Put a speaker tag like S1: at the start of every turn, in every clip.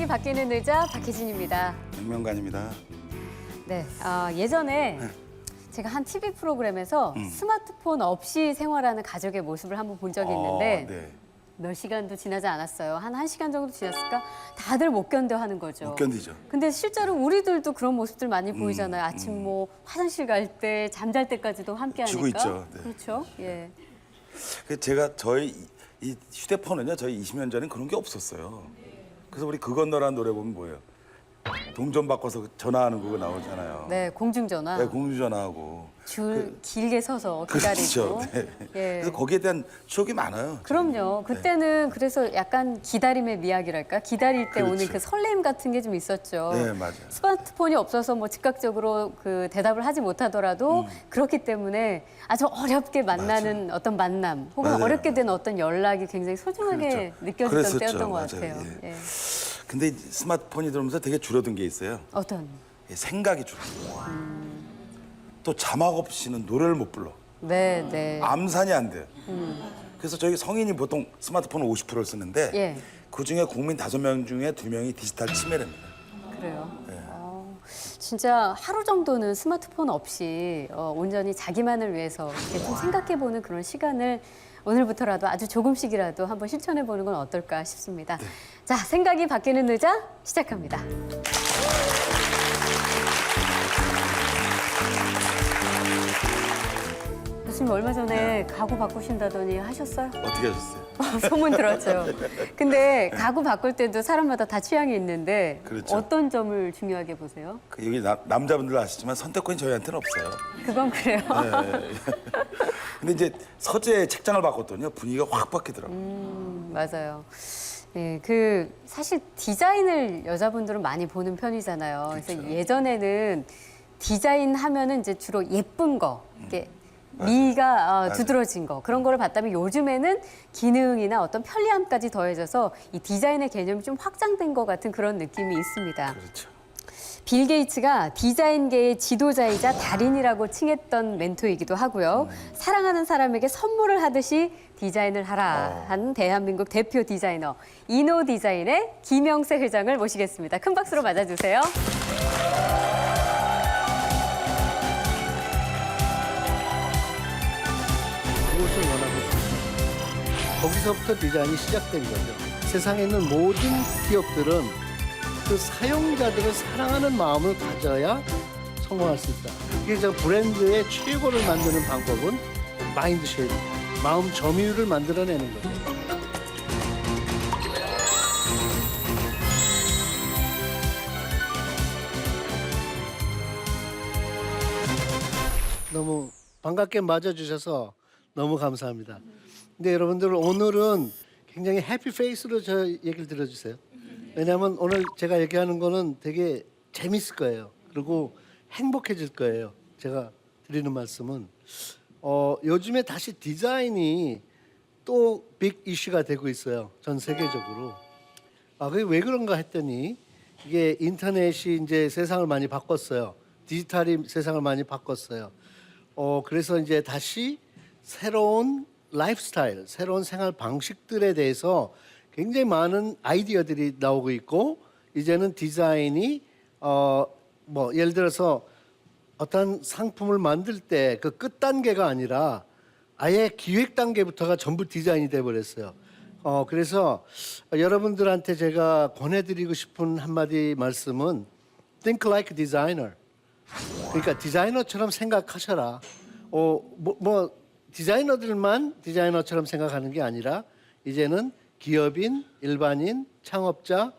S1: 바뀌는 의자 박혜진입니다.
S2: 백명관입니다.
S1: 네, 예전에 제가 한 TV 프로그램에서 스마트폰 없이 생활하는 가족의 모습을 한번 본 적이 있는데
S2: 네.
S1: 몇 시간도 지나지 않았어요. 한 1시간 정도 지났을까? 다들 못 견뎌 하는 거죠.
S2: 못 견디죠.
S1: 근데 실제로 우리들도 그런 모습들 많이 보이잖아요. 아침 뭐 화장실 갈 때, 잠잘 때까지도 함께 하니까.
S2: 주고 있죠. 네.
S1: 그렇죠. 예.
S2: 제가 저희 이 휴대폰은요, 저희 20년 전엔 그런 게 없었어요. 그래서 우리 그 건너라는 노래 보면 뭐예요? 동전 바꿔서 전화하는 그거 나오잖아요.
S1: 네, 공중전화.
S2: 네, 공중전화하고.
S1: 줄 길게 서서 기다리고.
S2: 그렇죠. 네.
S1: 예.
S2: 그래서 거기에 대한 추억이 많아요.
S1: 그럼요. 그때는 그래서 약간 기다림의 미학이랄까? 기다릴 때
S2: 그렇죠.
S1: 오는 그 설렘 같은 게 좀 있었죠.
S2: 네, 맞아요.
S1: 스마트폰이 없어서 뭐 즉각적으로 그 대답을 하지 못하더라도 그렇기 때문에 아주 어렵게 만나는 어떤 만남 혹은
S2: 맞아요.
S1: 어렵게 된 어떤 연락이 굉장히 소중하게
S2: 그렇죠.
S1: 느껴졌던
S2: 그랬었죠.
S1: 때였던 것
S2: 맞아요.
S1: 같아요.
S2: 예.
S1: 예.
S2: 근데 이 스마트폰이 들어오면서 되게 줄어든 게 있어요.
S1: 어떤?
S2: 생각이 줄어들어요. 또 자막 없이는 노래를 못 불러.
S1: 네, 네.
S2: 암산이 안 돼요. 그래서 저희 성인이 보통 스마트폰 50%를 쓰는데
S1: 예.
S2: 그중에 국민 5명 중에 2명이 디지털 치매랍니다.
S1: 그래요.
S2: 네.
S1: 진짜 하루 정도는 스마트폰 없이 온전히 자기만을 위해서 이렇게 좀 생각해보는 그런 시간을 오늘부터라도 아주 조금씩이라도 한번 실천해보는 건 어떨까 싶습니다. 자, 생각이 바뀌는 의자 시작합니다. 교수님 얼마 전에 가구 바꾸신다더니 하셨어요?
S2: 어떻게 하셨어요?
S1: 소문 들었죠. 근데 가구 바꿀 때도 사람마다 다 취향이 있는데
S2: 그렇죠.
S1: 어떤 점을 중요하게 보세요?
S2: 여기 남자분들 아시지만 선택권이 저희한테는 없어요.
S1: 그건 그래요.
S2: 네. 근데 이제 서재 책장을 바꿨더니요 분위기가 확 바뀌더라고요.
S1: 맞아요. 예, 그 사실 디자인을 여자분들은 많이 보는 편이잖아요. 그래서
S2: 그렇죠.
S1: 예전에는 디자인 하면은 이제 주로 예쁜 거, 이게 미가 두드러진 거 그런 거를 봤다면 요즘에는 기능이나 어떤 편리함까지 더해져서 이 디자인의 개념이 좀 확장된 것 같은 그런 느낌이 있습니다.
S2: 그렇죠.
S1: 빌 게이츠가 디자인계의 지도자이자 달인이라고 칭했던 멘토이기도 하고요. 사랑하는 사람에게 선물을 하듯이 디자인을 하라 한 대한민국 대표 디자이너 이노 디자인의 김영세 회장을 모시겠습니다. 큰 박수로 맞아주세요.
S3: 그것을 원하고 있습니다. 거기서부터 디자인이 시작된 거죠. 세상에 있는 모든 기업들은 그 사용자들을 사랑하는 마음을 가져야 성공할 수 있다. 그게 저 브랜드의 최고를 만드는 방법은 마인드 쉐입, 마음 점유율을 만들어내는 거죠. 너무 반갑게 맞아주셔서 너무 감사합니다. 근데 여러분들 오늘은 굉장히 해피 페이스로 저 얘기를 들어주세요. 왜냐하면 오늘 제가 얘기하는 거는 되게 재밌을 거예요. 그리고 행복해질 거예요. 제가 드리는 말씀은 요즘에 다시 디자인이 또 빅 이슈가 되고 있어요. 전 세계적으로. 그게 왜 그런가 했더니 이게 인터넷이 이제 세상을 많이 바꿨어요. 디지털이 세상을 많이 바꿨어요. 그래서 이제 다시 새로운 라이프 스타일, 새로운 생활 방식들에 대해서 굉장히 많은 아이디어들이 나오고 있고 이제는 디자인이 뭐 예를 들어서 어떤 상품을 만들 때 그 끝 단계가 아니라 아예 기획 단계부터가 전부 디자인이 돼 버렸어요. 그래서 여러분들한테 제가 권해드리고 싶은 한마디 말씀은 Think like a designer. 그러니까 디자이너처럼 생각하셔라. 디자이너들만 디자이너처럼 생각하는 게 아니라 이제는 기업인, 일반인, 창업자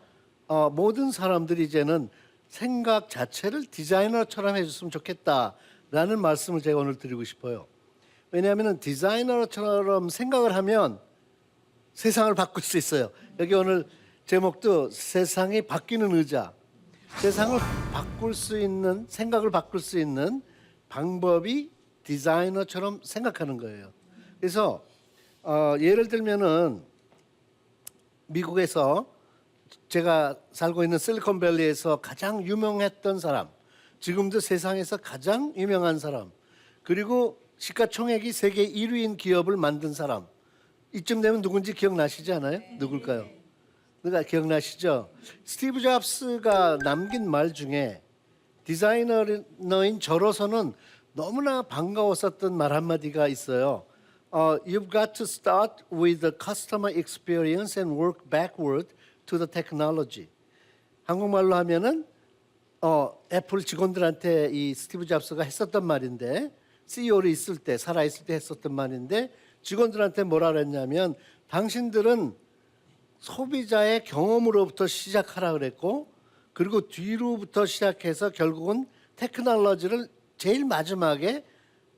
S3: 모든 사람들이 이제는 생각 자체를 디자이너처럼 해줬으면 좋겠다라는 말씀을 제가 오늘 드리고 싶어요. 왜냐하면 디자이너처럼 생각을 하면 세상을 바꿀 수 있어요. 여기 오늘 제목도 세상이 바뀌는 의자. 세상을 바꿀 수 있는, 생각을 바꿀 수 있는 방법이 디자이너처럼 생각하는 거예요. 그래서 예를 들면은 미국에서 제가 살고 있는 실리콘밸리에서 가장 유명했던 사람, 지금도 세상에서 가장 유명한 사람, 그리고 시가총액이 세계 1위인 기업을 만든 사람, 이쯤 되면 누군지 기억나시지 않아요? 누굴까요? 그러니까 기억나시죠? 스티브 잡스가 남긴 말 중에 디자이너인 저로서는 너무나 반가웠었던 말 한마디가 있어요. You've got to start with the customer experience and work backward to the technology. 한국말로 하면은 애플 직원들한테 이 스티브 잡스가 했었던 말인데 CEO로 있을 때 살아 있을 때 했었던 말인데 직원들한테 뭐라 그랬냐면 당신들은 소비자의 경험으로부터 시작하라 그랬고 그리고 뒤로부터 시작해서 결국은 테크놀로지를 제일 마지막에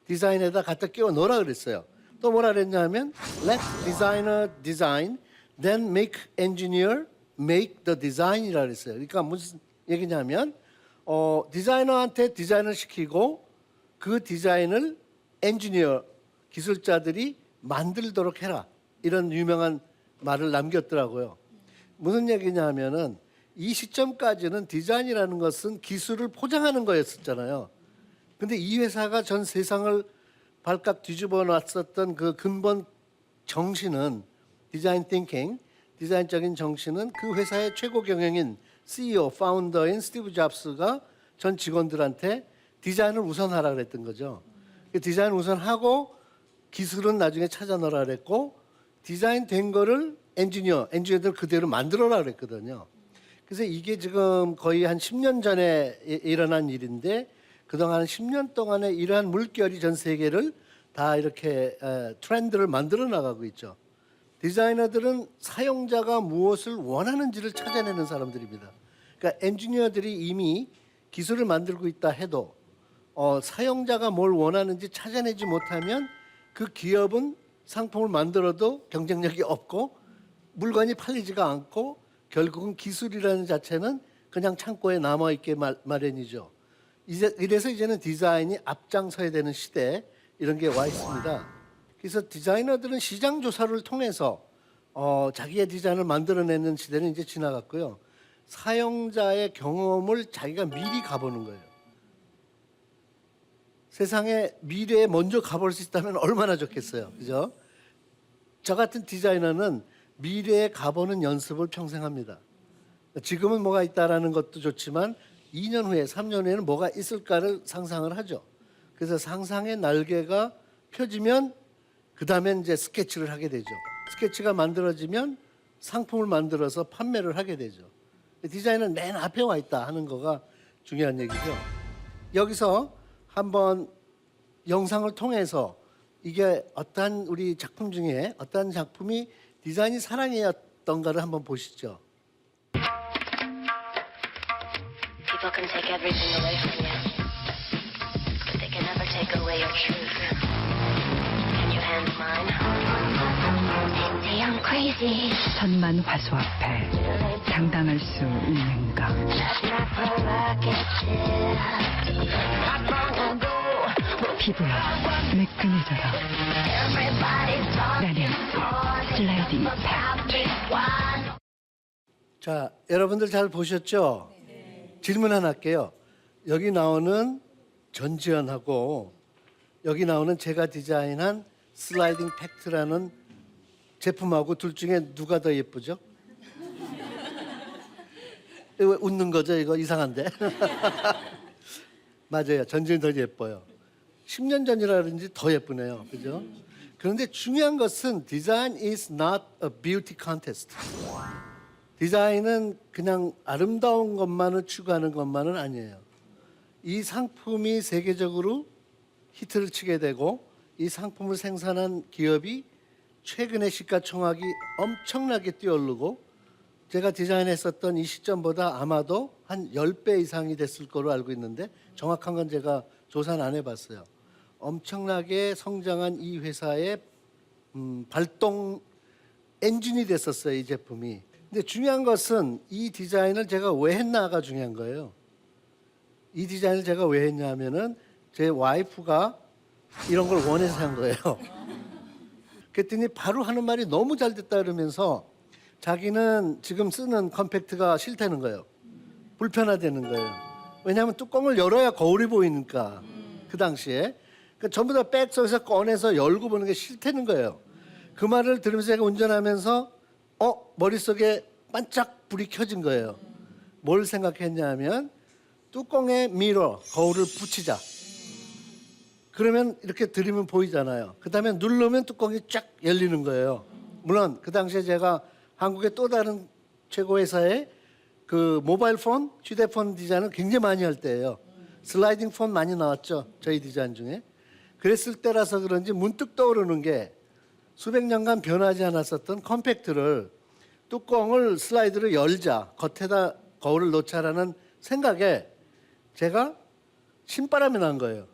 S3: 디자인에다 갖다 끼워 넣으라 그랬어요. 또 뭐라 그랬냐면 Let designer design, then make engineer make the design이라 그랬어요. 그러니까 무슨 얘기냐면 디자이너한테 디자인을 시키고 그 디자인을 엔지니어 기술자들이 만들도록 해라. 이런 유명한 말을 남겼더라고요. 무슨 얘기냐면은 이 시점까지는 디자인이라는 것은 기술을 포장하는 거였었잖아요. 근데 이 회사가 전 세상을 발칵 뒤집어 놨었던 그 근본 정신은 디자인 띵킹, 디자인적인 정신은 그 회사의 최고 경영인 CEO, 파운더인 스티브 잡스가 전 직원들한테 디자인을 우선하라 그랬던 거죠. 디자인 우선하고 기술은 나중에 찾아 넣으라 그랬고 디자인 된 거를 엔지니어들 그대로 만들어라 그랬거든요. 그래서 이게 지금 거의 한 10년 전에 일어난 일인데 그동안 10년 동안에 이러한 물결이 전 세계를 다 이렇게 트렌드를 만들어 나가고 있죠. 디자이너들은 사용자가 무엇을 원하는지를 찾아내는 사람들입니다. 그러니까 엔지니어들이 이미 기술을 만들고 있다 해도 사용자가 뭘 원하는지 찾아내지 못하면 그 기업은 상품을 만들어도 경쟁력이 없고 물건이 팔리지가 않고 결국은 기술이라는 자체는 그냥 창고에 남아있게 마련이죠. 이래서 이제는 디자인이 앞장서야 되는 시대 이런 게 와 있습니다. 그래서 디자이너들은 시장 조사를 통해서 자기의 디자인을 만들어내는 시대는 이제 지나갔고요. 사용자의 경험을 자기가 미리 가보는 거예요. 세상에 미래에 먼저 가볼 수 있다면 얼마나 좋겠어요. 그죠? 저 같은 디자이너는 미래에 가보는 연습을 평생 합니다. 지금은 뭐가 있다라는 것도 좋지만 2년 후에, 3년 후에는 뭐가 있을까를 상상을 하죠. 그래서 상상의 날개가 펴지면 그 다음에 이제 스케치를 하게 되죠. 스케치가 만들어지면 상품을 만들어서 판매를 하게 되죠. 디자인은 맨 앞에 와 있다 하는 거가 중요한 얘기죠. 여기서 한번 영상을 통해서 이게 어떠한 우리 작품 중에 어떠한 작품이 디자인이 사랑이었던가를 한번 보시죠.
S4: People can take everything away from you, but they can never take away your truth. Can you handle mine? Cindy, I'm crazy.
S5: 천만 화소 앞에 당당할 수 있는가?
S4: That's my prerogative. Not long ago,
S5: 피부야 매끈해져라.
S4: everybody's
S5: 나는
S4: talking
S5: 슬라이딩
S4: about me. One.
S3: 자, 여러분들 잘 보셨죠? 질문 하나 할게요. 여기 나오는 전지현하고 여기 나오는 제가 디자인한 슬라이딩 팩트라는 제품하고 둘 중에 누가 더 예쁘죠? 이거 웃는 거죠? 이거 이상한데? 맞아요. 전지현이 더 예뻐요. 10년 전이라든지 더 예쁘네요. 그죠? 그런데 중요한 것은 디자인 is not a beauty contest. 디자인은 그냥 아름다운 것만을 추구하는 것만은 아니에요. 이 상품이 세계적으로 히트를 치게 되고 이 상품을 생산한 기업이 최근에 시가총액이 엄청나게 뛰어오르고 제가 디자인했었던 이 시점보다 아마도 한 10배 이상이 됐을 거로 알고 있는데 정확한 건 제가 조사는 안 해봤어요. 엄청나게 성장한 이 회사의 발동 엔진이 됐었어요. 이 제품이. 근데 중요한 것은 이 디자인을 제가 왜 했나가 중요한 거예요. 이 디자인을 제가 왜 했냐면은 제 와이프가 이런 걸 원해서 한 거예요. 그랬더니 바로 하는 말이 너무 잘 됐다 그러면서 자기는 지금 쓰는 컴팩트가 싫다는 거예요. 불편하다는 거예요. 왜냐하면 뚜껑을 열어야 거울이 보이니까 그 당시에 그러니까 전부 다 백석에서 꺼내서 열고 보는 게 싫다는 거예요. 그 말을 들으면서 제가 운전하면서 머릿속에 반짝 불이 켜진 거예요. 뭘 생각했냐면 뚜껑에 미러, 거울을 붙이자. 그러면 이렇게 들이면 보이잖아요. 그 다음에 누르면 뚜껑이 쫙 열리는 거예요. 물론 그 당시에 제가 한국의 또 다른 최고 회사의 그 모바일 폰, 휴대폰 디자인을 굉장히 많이 할 때예요. 슬라이딩 폰 많이 나왔죠. 저희 디자인 중에. 그랬을 때라서 그런지 문득 떠오르는 게 수백 년간 변하지 않았었던 컴팩트를 뚜껑을 슬라이드로 열자, 겉에다 거울을 놓자라는 생각에 제가 신바람이 난 거예요.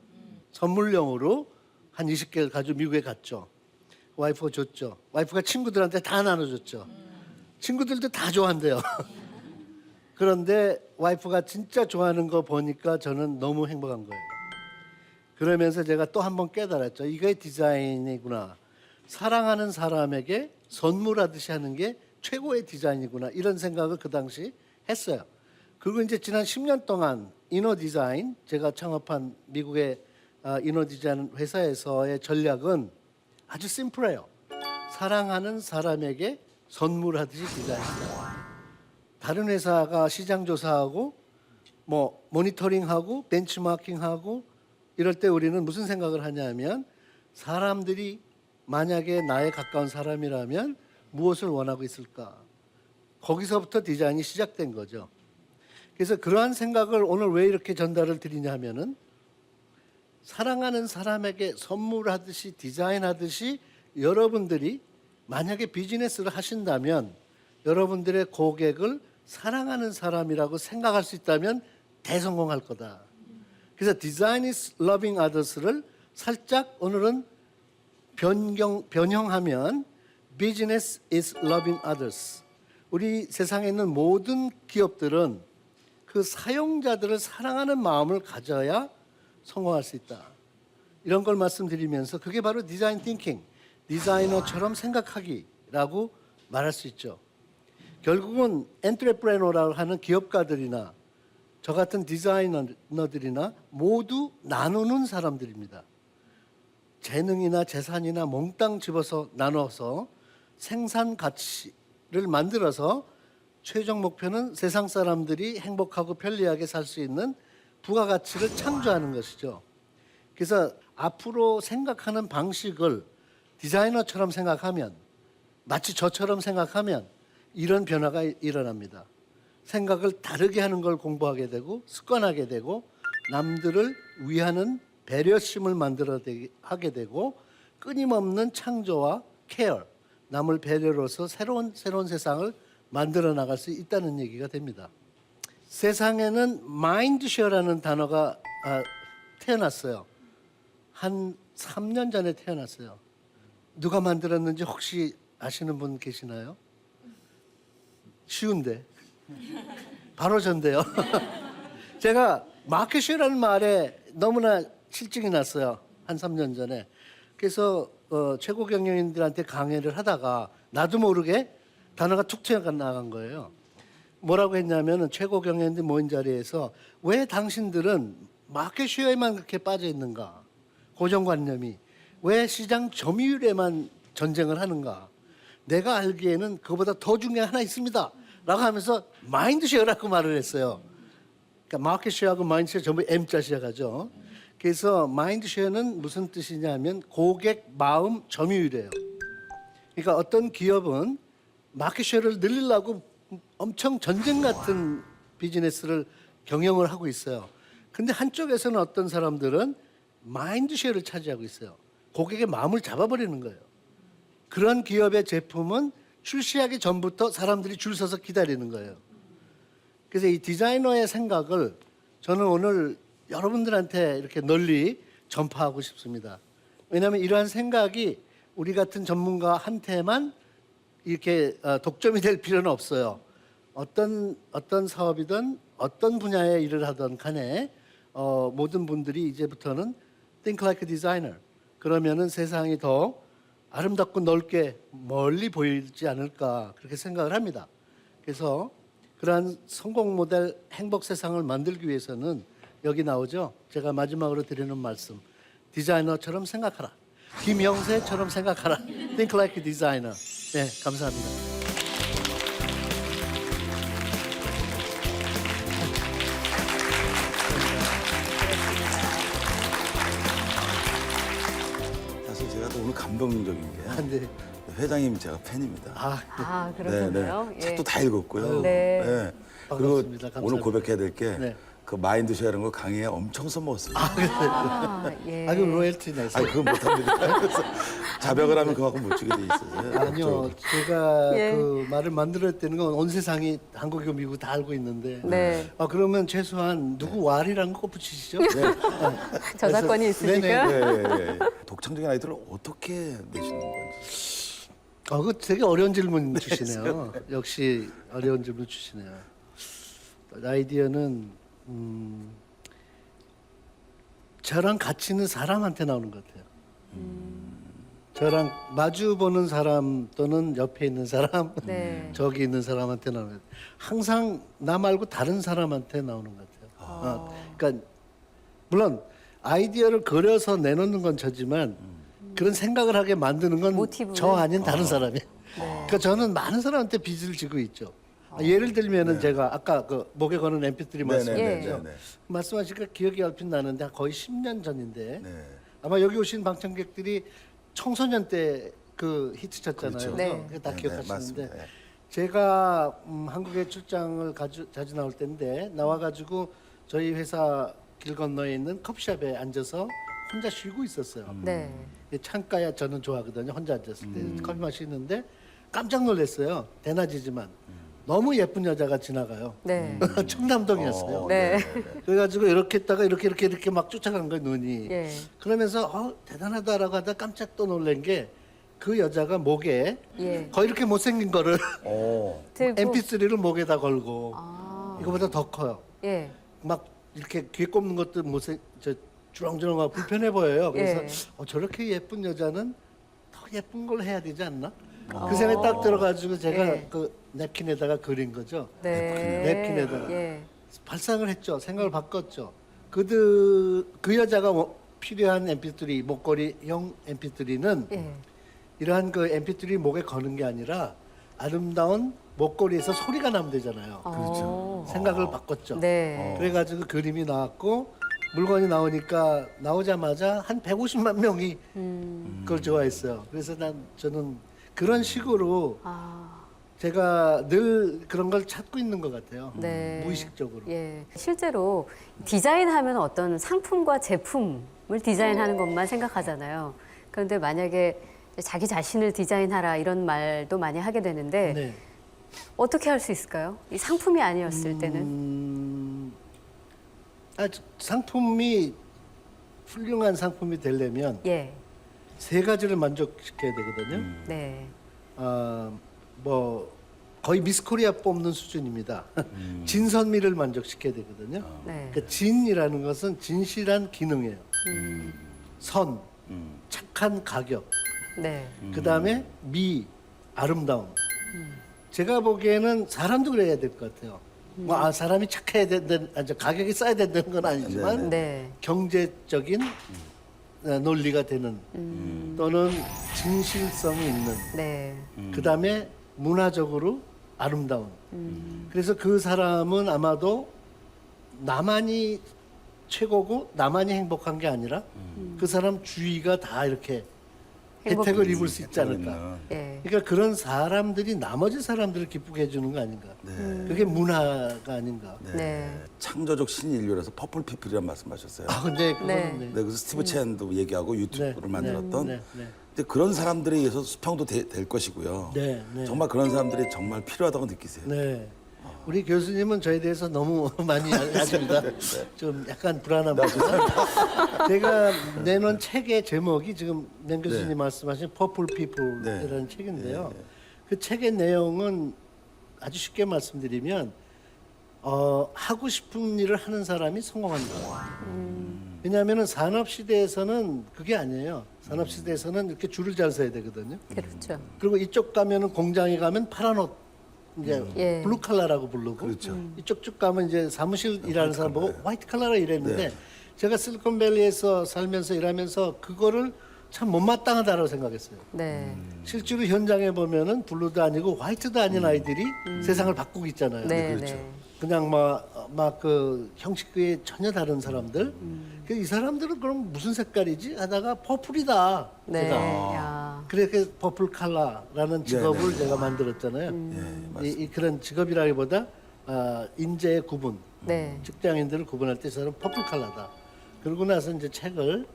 S3: 선물용으로 한 20개를 가지고 미국에 갔죠. 와이프가 줬죠. 와이프가 친구들한테 다 나눠줬죠. 친구들도 다 좋아한대요. 그런데 와이프가 진짜 좋아하는 거 보니까 저는 너무 행복한 거예요. 그러면서 제가 또 한 번 깨달았죠. 이게 디자인이구나. 사랑하는 사람에게 선물하듯이 하는 게 최고의 디자인이구나. 이런 생각을 그 당시 했어요. 그리고 이제 지난 10년 동안 이너 디자인, 제가 창업한 미국의 이너 디자인 회사에서의 전략은 아주 심플해요. 사랑하는 사람에게 선물하듯이 디자인한다. 다른 회사가 시장 조사하고 뭐 모니터링하고 벤치마킹하고 이럴 때 우리는 무슨 생각을 하냐면 사람들이 만약에 나에 가까운 사람이라면 무엇을 원하고 있을까? 거기서부터 디자인이 시작된 거죠. 그래서 그러한 생각을 오늘 왜 이렇게 전달을 드리냐 하면은 사랑하는 사람에게 선물하듯이 디자인하듯이 여러분들이 만약에 비즈니스를 하신다면 여러분들의 고객을 사랑하는 사람이라고 생각할 수 있다면 대성공할 거다. 그래서 Design is loving others를 살짝 오늘은 변형하면 Business is loving others. 우리 세상에 있는 모든 기업들은 그 사용자들을 사랑하는 마음을 가져야 성공할 수 있다. 이런 걸 말씀드리면서 그게 바로 디자인 띵킹, 디자이너처럼 생각하기라고 말할 수 있죠. 결국은 엔트레프레너라고 하는 기업가들이나 저 같은 디자이너들이나 모두 나누는 사람들입니다. 재능이나 재산이나 몽땅 집어서 나눠서 생산 가치를 만들어서 최종 목표는 세상 사람들이 행복하고 편리하게 살 수 있는 부가가치를 창조하는 것이죠. 그래서 앞으로 생각하는 방식을 디자이너처럼 생각하면 마치 저처럼 생각하면 이런 변화가 일어납니다. 생각을 다르게 하는 걸 공부하게 되고 습관하게 되고 남들을 위하는 배려심을 하게 되고 끊임없는 창조와 케어, 남을 배려로서 새로운 세상을 만들어 나갈 수 있다는 얘기가 됩니다. 세상에는 마인드쉐어라는 단어가 태어났어요. 한 3년 전에 태어났어요. 누가 만들었는지 혹시 아시는 분 계시나요? 쉬운데 바로 전데요. 제가 마켓쉐어라는 말에 너무나 실증이 났어요. 한 3년 전에. 그래서 최고 경영인들한테 강의를 하다가 나도 모르게 단어가 툭 튀어나간 거예요. 뭐라고 했냐면 최고 경영인들 모인 자리에서 왜 당신들은 마켓쉐어에만 그렇게 빠져 있는가? 고정관념이. 왜 시장 점유율에만 전쟁을 하는가? 내가 알기에는 그보다 더 중요한 하나 있습니다. 라고 하면서 마인드쉐어라고 말을 했어요. 그러니까 마켓쉐어하고 마인드쉐어 전부 M자 시작하죠. 그래서 마인드쉐어는 무슨 뜻이냐면 고객 마음 점유율이에요. 그러니까 어떤 기업은 마켓쉐어를 늘리려고 엄청 전쟁 같은 비즈니스를 경영을 하고 있어요. 근데 한쪽에서는 어떤 사람들은 마인드쉐어를 차지하고 있어요. 고객의 마음을 잡아버리는 거예요. 그런 기업의 제품은 출시하기 전부터 사람들이 줄 서서 기다리는 거예요. 그래서 이 디자이너의 생각을 저는 오늘 여러분들한테 이렇게 널리 전파하고 싶습니다. 왜냐하면 이러한 생각이 우리 같은 전문가한테만 이렇게 독점이 될 필요는 없어요. 어떤 사업이든 어떤 분야의 일을 하든 간에 모든 분들이 이제부터는 think like a designer. 그러면은 세상이 더 아름답고 넓게 멀리 보이지 않을까 그렇게 생각을 합니다. 그래서 그러한 성공 모델 행복 세상을 만들기 위해서는 여기 나오죠. 제가 마지막으로 드리는 말씀. 디자이너처럼 생각하라. 김영세처럼 생각하라. Think like a designer. 네, 감사합니다.
S2: 감동적인 게
S3: 네.
S2: 회장님 제가 팬입니다.
S1: 아, 그렇군요. 예.
S2: 책도 다 읽었고요.
S1: 네.
S2: 그리고
S3: 반갑습니다. 감사합니다.
S2: 오늘 고백해야 될 게
S3: 네.
S2: 그 마인드 쉐어라는 거 강의에 엄청 써먹었습니다.
S1: 아, 예.
S3: 아주 로열티 내세요.
S2: 아니 그건 못합니다. 그래서 자백을 하면 그만큼 못 주게 돼 있어요.
S3: 아니요, 제가
S1: 예.
S3: 그 말을 만들었다는 건 온 세상이 한국이고 미국 다 알고 있는데.
S1: 네.
S3: 그러면 최소한 누구 왈이라는 거 붙이시죠? 네.
S1: 저작권이
S3: 그래서- 네네.
S1: 있으니까.
S2: 예. 독창적인 아이들을 어떻게 내시는 건지.
S3: 그거 되게 어려운 질문 주시네요. 역시 어려운 질문 주시네요. 아이디어는 저랑 같이 있는 사람한테 나오는 것 같아요. 저랑 마주 보는 사람 또는 옆에 있는 사람,
S1: 네.
S3: 저기 있는 사람한테 나오는 것 같아요. 항상 나 말고 다른 사람한테 나오는 것 같아요. 그러니까 물론 아이디어를 그려서 내놓는 건 저지만 그런 생각을 하게 만드는 건
S1: 모티브를?
S3: 저 아닌 다른 사람이에요. 그러니까 저는 많은 사람한테 빚을 지고 있죠. 예를 들면은 제가 아까 그 목에 거는 MP3 말씀하셨죠.
S2: 네.
S3: 말씀하시니까 기억이 얼핏 나는데 거의 10년 전인데
S2: 네.
S3: 아마 여기 오신 방청객들이 청소년 때 그 히트 쳤잖아요.
S2: 그렇죠.
S1: 네.
S3: 그거 다
S2: 네,
S3: 기억하시는데
S2: 맞습니다. 네.
S3: 제가 한국에 출장을 자주 나올 때인데 나와가지고 저희 회사 길 건너에 있는 커피숍에 앉아서 혼자 쉬고 있었어요.
S1: 네.
S3: 창가야 저는 좋아하거든요. 혼자 앉았을 때 커피 마시는데 깜짝 놀랐어요. 대낮이지만 너무 예쁜 여자가 지나가요.
S1: 네.
S3: 청담동이었어요.
S1: 네.
S3: 그래가지고 이렇게 했다가 이렇게 막 쫓아간 거예요, 눈이.
S1: 예.
S3: 그러면서 대단하다라고 하다 깜짝 또 놀란 게 그 여자가 목에
S1: 예.
S3: 거의 이렇게 못생긴 거를
S1: 들고.
S3: MP3를 목에다 걸고 이거보다 더 커요.
S1: 예.
S3: 막 이렇게 귀에 꼽는 것도 주렁주렁하고 불편해 보여요. 그래서
S1: 예.
S3: 저렇게 예쁜 여자는 더 예쁜 걸 해야 되지 않나? 그 생각이 딱 들어가지고 제가
S1: 예.
S3: 그 냅킨에다가 그린 거죠.
S1: 네.
S3: 냅킨에다가.
S1: 예.
S3: 발상을 했죠. 생각을 바꿨죠. 그 여자가 필요한 MP3 목걸이형 MP3는
S1: 예.
S3: 이러한 그 MP3 목에 거는 게 아니라 아름다운 목걸이에서 소리가 나면 되잖아요.
S1: 그렇죠.
S3: 생각을 바꿨죠.
S1: 네.
S3: 그래가지고 그림이 나왔고 물건이 나오니까 나오자마자 한 150만 명이 그걸 좋아했어요. 그래서 저는 그런 식으로
S1: 아,
S3: 제가 늘 그런 걸 찾고 있는 것 같아요.
S1: 네.
S3: 무의식적으로.
S1: 예. 실제로 디자인하면 어떤 상품과 제품을 디자인하는 것만 생각하잖아요. 그런데 만약에 자기 자신을 디자인하라 이런 말도 많이 하게 되는데
S3: 네.
S1: 어떻게 할 수 있을까요? 이 상품이 아니었을 때는.
S3: 상품이 훌륭한 상품이 되려면
S1: 예.
S3: 세 가지를 만족시켜야 되거든요.
S1: 네.
S3: 뭐 거의 미스 코리아 뽑는 수준입니다. 진선미를 만족시켜야 되거든요.
S1: 네.
S3: 그러니까 진이라는 것은 진실한 기능이에요. 선, 착한 가격,
S1: 네.
S3: 그 다음에 미, 아름다움. 제가 보기에는 사람도 그래야 될 것 같아요. 사람이 착해야 된다는, 가격이 싸야 된다는 건 아니지만
S1: 네.
S3: 경제적인 논리가 되는 또는 진실성이 있는
S1: 네.
S3: 그 다음에 문화적으로 아름다운. 그래서 그 사람은 아마도 나만이 최고고 나만이 행복한 게 아니라 그 사람 주위가 다 이렇게 혜택을 입을 수 있지 않을까.
S1: 예.
S3: 그러니까 그런 사람들이 나머지 사람들을 기쁘게 해주는 거 아닌가. 그게 문화가 아닌가.
S1: 네.
S2: 창조적 신인류라서 퍼플 피플이라는 말씀하셨어요.
S3: 근데 그거는
S1: 네.
S3: 네.
S2: 네, 그래서 스티브 첸도 얘기하고 유튜브를 만들었던.
S3: 네, 네.
S2: 근데 그런 사람들에 의해서 수평도 될 것이고요.
S3: 네, 네.
S2: 정말 그런 사람들이 정말 필요하다고 느끼세요.
S3: 네. 우리 교수님은 저에 대해서 너무 많이 아십니다. 좀 약간 불안합니다. 제가 내놓은 책의 제목이 지금 맹 교수님 말씀하신 퍼플 피플이라는 책인데요. 그 책의 내용은 아주 쉽게 말씀드리면 하고 싶은 일을 하는 사람이 성공한다. 왜냐하면 산업 시대에서는 그게 아니에요. 산업 시대에서는 이렇게 줄을 잘 서야 되거든요.
S1: 그렇죠.
S3: 그리고 이쪽 가면은 공장에 가면 파란 옷 이제
S1: 예.
S3: 블루 칼라라고 부르고
S2: 그렇죠.
S3: 이쪽 쭉 가면 이제 사무실 일하는 사람 보고 화이트 칼라라 이랬는데 제가 실리콘밸리에서 살면서 일하면서 그거를 참 못마땅하다고 생각했어요.
S1: 네.
S3: 실제로 현장에 보면은 블루도 아니고 화이트도 아닌 아이들이 세상을 바꾸고 있잖아요.
S1: 네.
S2: 그렇죠.
S1: 네.
S3: 그냥 막 그 형식과의 전혀 다른 사람들. 이 사람들은 그럼 무슨 색깔이지? 하다가 퍼플이다.
S1: 네.
S3: 제가.
S1: 야.
S3: 그렇게 퍼플 칼라라는 직업을
S2: 네.
S3: 제가 만들었잖아요. 이 그런 직업이라기보다 인재의 구분,
S1: 네.
S3: 직장인들을 구분할 때 저는 퍼플 칼라다. 그러고 나서 이제 책을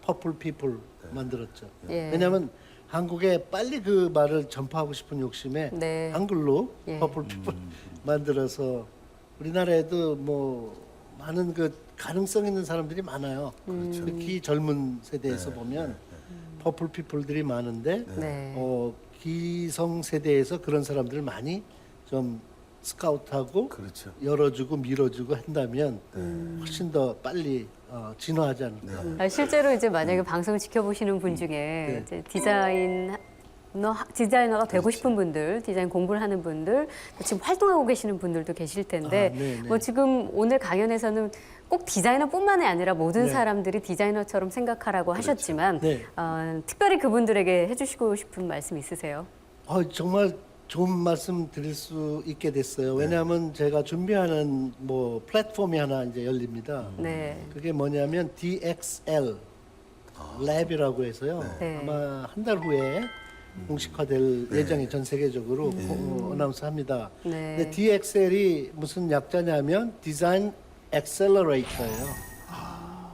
S3: 퍼플 피플 만들었죠.
S1: 예.
S3: 왜냐하면 한국에 빨리 그 말을 전파하고 싶은 욕심에
S1: 네.
S3: 한글로
S1: 예.
S3: 퍼플 피플 만들어서 우리나라에도 뭐 많은 그 가능성 있는 사람들이 많아요. 특히 젊은 세대에서 보면 퍼플 피플들이 많은데
S1: 네.
S3: 기성 세대에서 그런 사람들을 많이 좀 스카우트하고
S2: 그렇죠.
S3: 열어주고 밀어주고 한다면 훨씬 더 빨리 진화하지 않을까.
S1: 실제로 이제 만약에 방송을 지켜보시는 분 중에 이제 디자이너가 되고 싶은 분들, 디자인 공부를 하는 분들, 지금 활동하고 계시는 분들도 계실 텐데,
S3: 네네.
S1: 뭐 지금 오늘 강연에서는 꼭 디자이너뿐만이 아니라 모든 사람들이 디자이너처럼 생각하라고 하셨지만,
S3: 네.
S1: 특별히 그분들에게 해주시고 싶은 말씀 있으세요?
S3: 정말 좋은 말씀 드릴 수 있게 됐어요. 왜냐하면 제가 준비하는 뭐 플랫폼이 하나 이제 열립니다.
S1: 네.
S3: 그게 뭐냐면 DXL 랩이라고 해서요.
S1: 네.
S3: 아마 한 달 후에 공식화될 예정이 전 세계적으로 어나운스합니다.
S1: 네.
S3: 근데 DXL이 무슨 약자냐면 디자인 엑셀러레이터예요.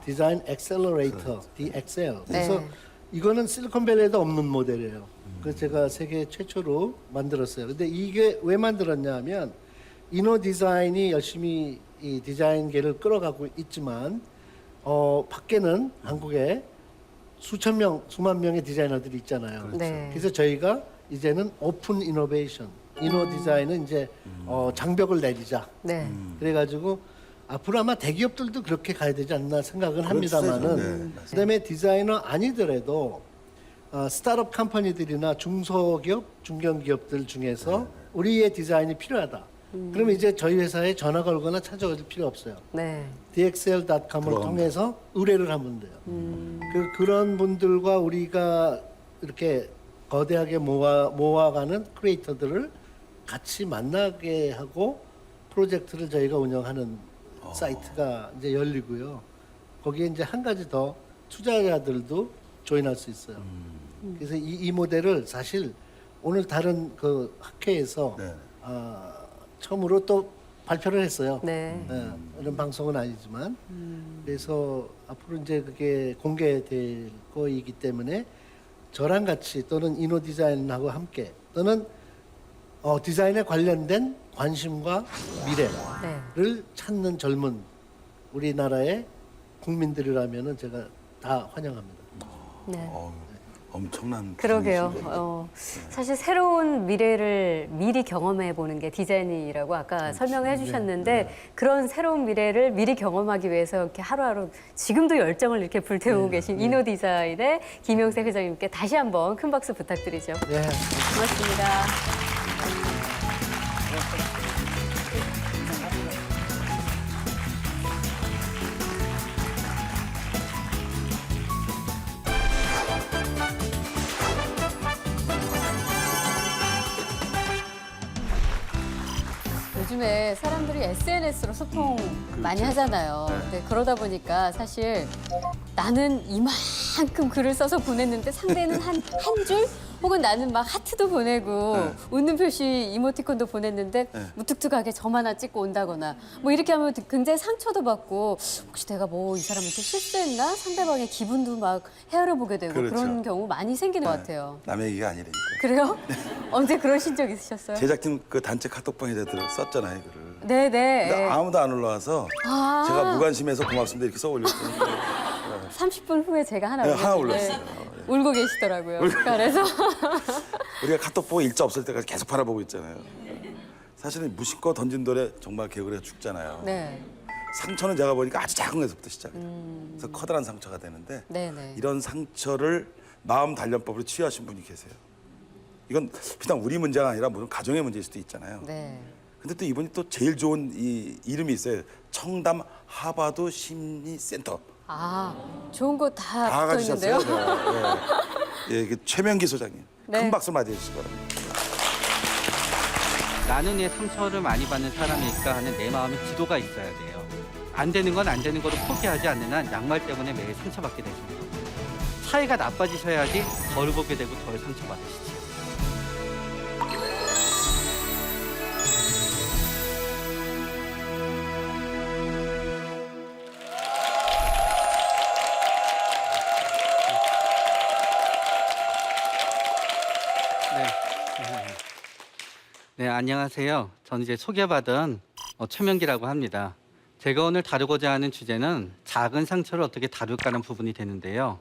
S3: 디자인 엑셀러레이터 DXL. 그래서
S1: 네.
S3: 이거는 실리콘밸리에도 없는 모델이에요. 그래서 제가 세계 최초로 만들었어요. 근데 이게 왜 만들었냐면 이노 디자인이 열심히 이 디자인계를 끌어가고 있지만 밖에는 한국에 수만 명의 디자이너들이 있잖아요.
S1: 네.
S3: 그래서 저희가 이제는 오픈 이노베이션, 이노 디자인은 이제 장벽을 내리자.
S1: 네.
S3: 그래가지고 앞으로 아마 대기업들도 그렇게 가야 되지 않나 생각은 합니다만은
S2: 그렇죠. 네, 맞아요.
S3: 그다음에 디자이너 아니더라도 스타트업 컴퍼니들이나 중소기업, 중견기업들 중에서 우리의 디자인이 필요하다. 그러면 이제 저희 회사에 전화 걸거나 찾아올 필요 없어요.
S1: 네.
S3: dxl.com을 통해서 의뢰를 하면 돼요. 그런 분들과 우리가 이렇게 거대하게 모아가는 크리에이터들을 같이 만나게 하고 프로젝트를 저희가 운영하는 사이트가 이제 열리고요. 거기에 이제 한 가지 더 투자자들도 조인할 수 있어요. 그래서 이 모델을 사실 오늘 다른 그 학회에서
S2: 네.
S3: 처음으로 또 발표를 했어요.
S1: 네.
S3: 이런 방송은 아니지만 그래서 앞으로 이제 그게 공개될 거이기 때문에 저랑 같이 또는 이노 디자인하고 함께 또는 디자인에 관련된 관심과 미래를
S1: 네.
S3: 찾는 젊은 우리나라의 국민들이라면은 제가 다 환영합니다.
S1: 네.
S2: 엄청난
S1: 그러게요.
S2: 분이시네요.
S1: 사실 새로운 미래를 미리 경험해 보는 게 디자인이라고 아까 설명해 주셨는데 그런 새로운 미래를 미리 경험하기 위해서 이렇게 하루하루 지금도 열정을 이렇게 불태우고 계신 이노 디자인의 김영세 회장님께 다시 한번 큰 박수 부탁드리죠.
S3: 네.
S1: 고맙습니다. 요즘에 사람들이 SNS로 소통 많이 하잖아요. 근데 그러다 보니까 사실 나는 이만큼 글을 써서 보냈는데 상대는 한 줄? 혹은 나는 막 하트도 보내고 웃는 표시 이모티콘도 보냈는데 무뚝뚝하게 점 하나 찍고 온다거나 뭐 이렇게 하면 굉장히 상처도 받고 혹시 내가 뭐 이 사람한테 실수했나? 상대방의 기분도 막 헤아려 보게 되고
S2: 그렇죠.
S1: 그런 경우 많이 생기는 것 같아요.
S2: 남의 얘기가 아니라니까.
S1: 그래요? 언제 그러신 적 있으셨어요?
S2: 제작진 그 단체 카톡방에다 썼잖아요, 글을.
S1: 네네.
S2: 근데 아무도 안 올라와서
S1: 아.
S2: 제가 무관심해서 고맙습니다 이렇게 써 올렸더니
S1: 30분 후에 제가 하나
S2: 네, 하나
S1: 올렸는데
S2: 올렸어요.
S1: 울고 계시더라고요. 그래서
S2: 우리가 카톡 보고 일자 없을 때까지 계속 바라보고 있잖아요. 사실은 무심코 던진 돌에 정말 개구리가 죽잖아요.
S1: 네.
S2: 상처는 제가 보니까 아주 작은 것부터 시작해요. 그래서 커다란 상처가 되는데
S1: 네네.
S2: 이런 상처를 마음 단련법으로 치유하신 분이 계세요. 이건 비단 우리 문제가 아니라 물론 가정의 문제일 수도 있잖아요.
S1: 네.
S2: 근데 또 이분이 또 제일 좋은 이 이름이 있어요. 청담 하바드 심리센터.
S1: 아, 좋은 거 다
S2: 다
S1: 붙어 있는데요.
S2: 가지셨어요. 네. 예, 최명기 소장님.
S1: 네.
S2: 큰 박수 맞이해 주시기 바랍니다.
S6: 나는 왜 상처를 많이 받는 사람일까 하는 내 마음의 지도가 있어야 돼요. 안 되는 건 안 되는 거로 포기하지 않는 한 양말 때문에 매일 상처받게 되십니다. 사이가 나빠지셔야지 덜 보게 되고 덜 상처받으시죠. 네, 안녕하세요. 저는 이제 소개받은 최명기라고 합니다. 제가 오늘 다루고자 하는 주제는 작은 상처를 어떻게 다룰까라는 부분이 되는데요.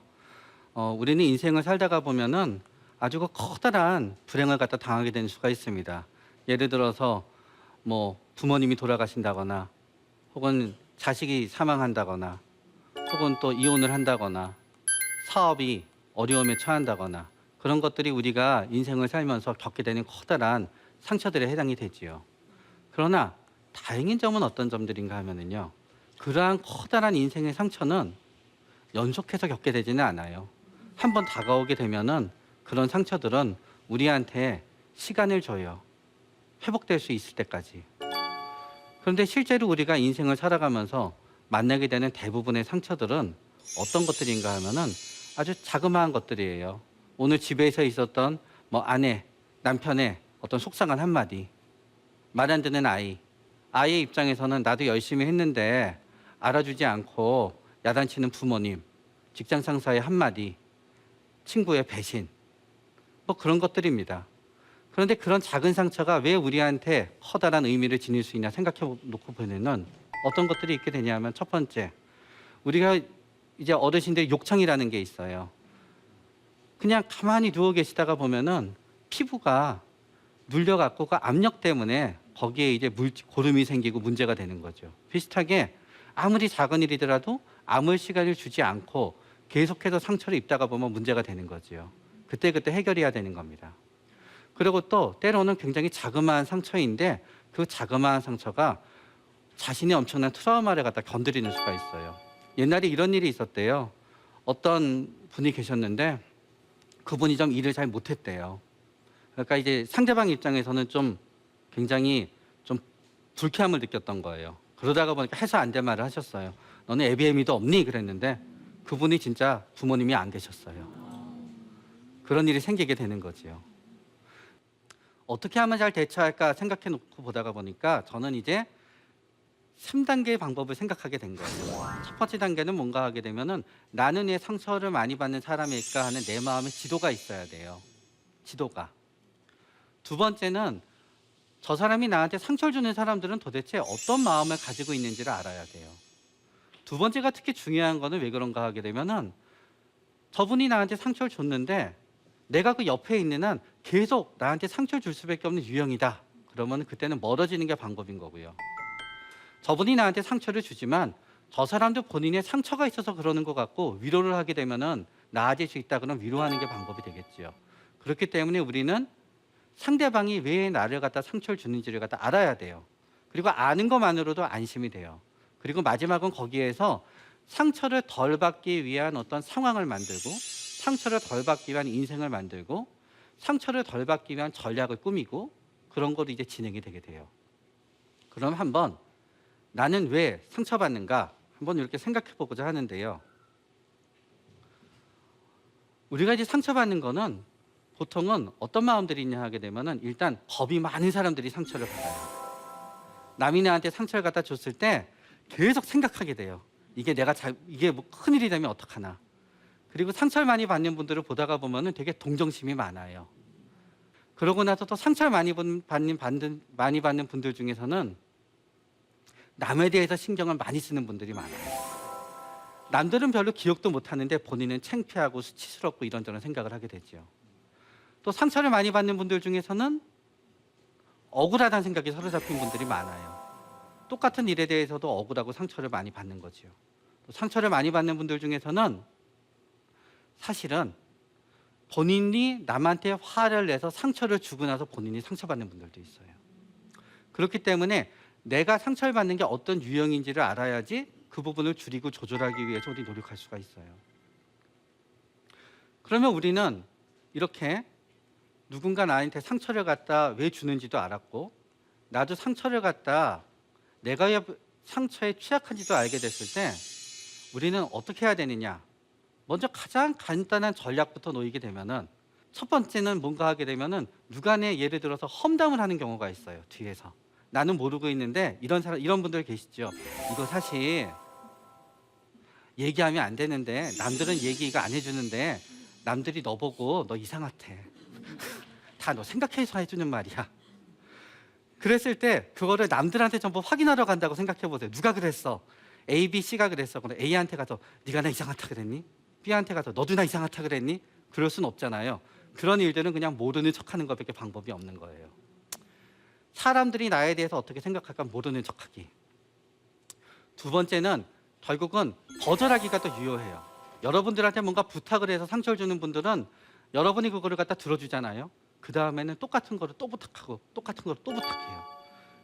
S6: 우리는 인생을 살다가 보면은 아주 커다란 불행을 갖다 당하게 되는 수가 있습니다. 예를 들어서 뭐 부모님이 돌아가신다거나, 혹은 자식이 사망한다거나, 혹은 또 이혼을 한다거나, 사업이 어려움에 처한다거나, 그런 것들이 우리가 인생을 살면서 겪게 되는 커다란 상처들에 해당이 되지요. 그러나 다행인 점은 어떤 점들인가 하면은요, 그러한 커다란 인생의 상처는 연속해서 겪게 되지는 않아요. 한번 다가오게 되면은 그런 상처들은 우리한테 시간을 줘요. 회복될 수 있을 때까지. 그런데 실제로 우리가 인생을 살아가면서 만나게 되는 대부분의 상처들은 어떤 것들인가 하면은 아주 자그마한 것들이에요. 오늘 집에서 있었던 뭐 아내, 남편의 어떤 속상한 한마디, 말 안 듣는 아이의 입장에서는 나도 열심히 했는데 알아주지 않고 야단치는 부모님, 직장 상사의 한마디, 친구의 배신, 뭐 그런 것들입니다. 그런데 그런 작은 상처가 왜 우리한테 커다란 의미를 지닐 수 있냐 생각해 놓고 보면은 어떤 것들이 있게 되냐면, 첫 번째, 우리가 이제 어르신들이 욕창이라는 게 있어요. 그냥 가만히 누워 계시다가 보면은 피부가 눌려갖고 그 압력 때문에 거기에 이제 고름이 생기고 문제가 되는 거죠. 비슷하게 아무리 작은 일이더라도 아무 시간을 주지 않고 계속해서 상처를 입다가 보면 문제가 되는 거죠. 그때 해결해야 되는 겁니다. 그리고 또 때로는 굉장히 자그마한 상처인데 그 자그마한 상처가 자신의 엄청난 트라우마를 갖다 건드리는 수가 있어요. 옛날에 이런 일이 있었대요. 어떤 분이 계셨는데 그분이 좀 일을 잘 못했대요. 그러니까 이제 상대방 입장에서는 좀 굉장히 좀 불쾌함을 느꼈던 거예요. 그러다가 보니까 해서 안 될 말을 하셨어요. 너는 ABM이도 없니? 그랬는데 그분이 진짜 부모님이 안 계셨어요. 그런 일이 생기게 되는 거지요. 어떻게 하면 잘 대처할까 생각해 놓고 보다가 보니까 저는 이제 3단계의 방법을 생각하게 된 거예요. 첫 번째 단계는 뭔가 하게 되면은 나는 왜 상처를 많이 받는 사람일까 하는 내 마음의 지도가 있어야 돼요. 지도가. 두 번째는 저 사람이 나한테 상처를 주는 사람들은 도대체 어떤 마음을 가지고 있는지를 알아야 돼요. 두 번째가 특히 중요한 거는 왜 그런가 하게 되면은 저분이 나한테 상처를 줬는데 내가 그 옆에 있는 한 계속 나한테 상처를 줄 수밖에 없는 유형이다. 그러면 그때는 멀어지는 게 방법인 거고요. 저분이 나한테 상처를 주지만 저 사람도 본인의 상처가 있어서 그러는 것 같고 위로를 하게 되면은 나아질 수 있다 그러면 위로하는 게 방법이 되겠지요. 그렇기 때문에 우리는 상대방이 왜 나를 갖다 상처를 주는지를 갖다 알아야 돼요. 그리고 아는 것만으로도 안심이 돼요. 그리고 마지막은 거기에서 상처를 덜 받기 위한 어떤 상황을 만들고, 상처를 덜 받기 위한 인생을 만들고, 상처를 덜 받기 위한 전략을 꾸미고, 그런 거로 이제 진행이 되게 돼요. 그럼 한번 나는 왜 상처받는가 한번 이렇게 생각해 보고자 하는데요. 우리가 이제 상처받는 거는 보통은 어떤 마음들이 있냐 하게 되면은 일단 겁이 많은 사람들이 상처를 받아요. 남이 나한테 상처를 갖다 줬을 때 계속 생각하게 돼요. 이게 뭐 큰일이 되면 어떡하나. 그리고 상처를 많이 받는 분들을 보다가 보면은 되게 동정심이 많아요. 그러고 나서 또 상처를 많이 받는 분들 중에서는 남에 대해서 신경을 많이 쓰는 분들이 많아요. 남들은 별로 기억도 못 하는데 본인은 창피하고 수치스럽고 이런저런 생각을 하게 되죠. 또 상처를 많이 받는 분들 중에서는 억울하다는 생각이 사로잡힌 분들이 많아요. 똑같은 일에 대해서도 억울하고 상처를 많이 받는 거죠. 또 상처를 많이 받는 분들 중에서는 사실은 본인이 남한테 화를 내서 상처를 주고 나서 본인이 상처받는 분들도 있어요. 그렇기 때문에 내가 상처를 받는 게 어떤 유형인지를 알아야지 그 부분을 줄이고 조절하기 위해서 우리 노력할 수가 있어요. 그러면 우리는 이렇게 누군가 나한테 상처를 갖다 왜 주는지도 알았고, 나도 상처를 갖다 내가 왜 상처에 취약한지도 알게 됐을 때 우리는 어떻게 해야 되느냐, 먼저 가장 간단한 전략부터 놓이게 되면은 첫 번째는 뭔가 하게 되면은 누간에 예를 들어서 험담을 하는 경우가 있어요. 뒤에서 나는 모르고 있는데 이런 분들 계시죠. 이거 사실 얘기하면 안 되는데 남들은 얘기가 안 해주는데 남들이 너 보고 너 이상하대. 다 너 생각해서 해주는 말이야. 그랬을 때 그거를 남들한테 전부 확인하러 간다고 생각해 보세요. 누가 그랬어? A, B, C가 그랬어. 그럼 A한테 가서 네가 나 이상하다 그랬니? B한테 가서 너도 나 이상하다 그랬니? 그럴 순 없잖아요. 그런 일들은 그냥 모르는 척하는 것밖에 방법이 없는 거예요. 사람들이 나에 대해서 어떻게 생각할까 모르는 척하기. 두 번째는 결국은 거절하기가 더 유효해요. 여러분들한테 뭔가 부탁을 해서 상처를 주는 분들은 여러분이 그거를 갖다 들어주잖아요. 그 다음에는 똑같은 거를 또 부탁하고 똑같은 거를 또 부탁해요.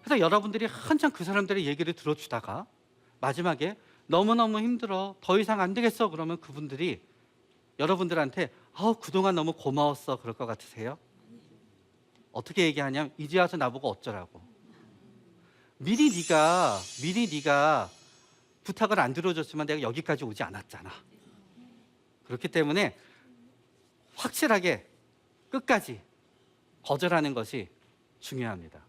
S6: 그래서 여러분들이 한참 그 사람들의 얘기를 들어주다가 마지막에 너무너무 힘들어 더 이상 안 되겠어 그러면 그분들이 여러분들한테 그동안 너무 고마웠어 그럴 것 같으세요? 어떻게 얘기하냐면 이제 와서 나보고 어쩌라고. 미리 네가 부탁을 안 들어줬으면 내가 여기까지 오지 않았잖아. 그렇기 때문에 확실하게 끝까지 거절하는 것이 중요합니다.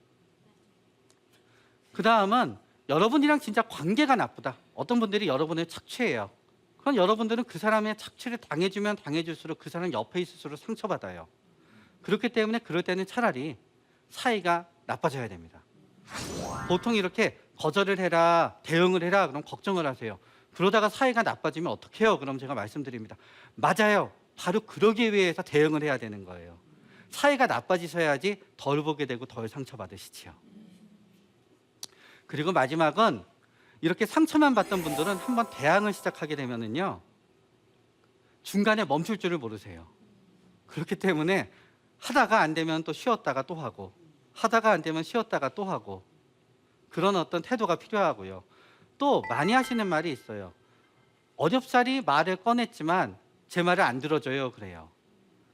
S6: 그 다음은 여러분이랑 진짜 관계가 나쁘다. 어떤 분들이 여러분을 착취해요. 그럼 여러분들은 그 사람의 착취를 당해주면 당해줄수록 그 사람 옆에 있을수록 상처받아요. 그렇기 때문에 그럴 때는 차라리 사이가 나빠져야 됩니다. 보통 이렇게 거절을 해라, 대응을 해라 그럼 걱정을 하세요. 그러다가 사이가 나빠지면 어떻게 해요? 그럼 제가 말씀드립니다. 맞아요. 바로 그러기 위해서 대응을 해야 되는 거예요. 사이가 나빠지셔야지 덜 보게 되고 덜 상처받으시지요. 그리고 마지막은 이렇게 상처만 받던 분들은 한번 대항을 시작하게 되면은요 중간에 멈출 줄을 모르세요. 그렇기 때문에 하다가 안 되면 또 쉬었다가 또 하고 하다가 안 되면 쉬었다가 또 하고 그런 어떤 태도가 필요하고요. 또 많이 하시는 말이 있어요. 어렵사리 말을 꺼냈지만 제 말을 안 들어줘요 그래요.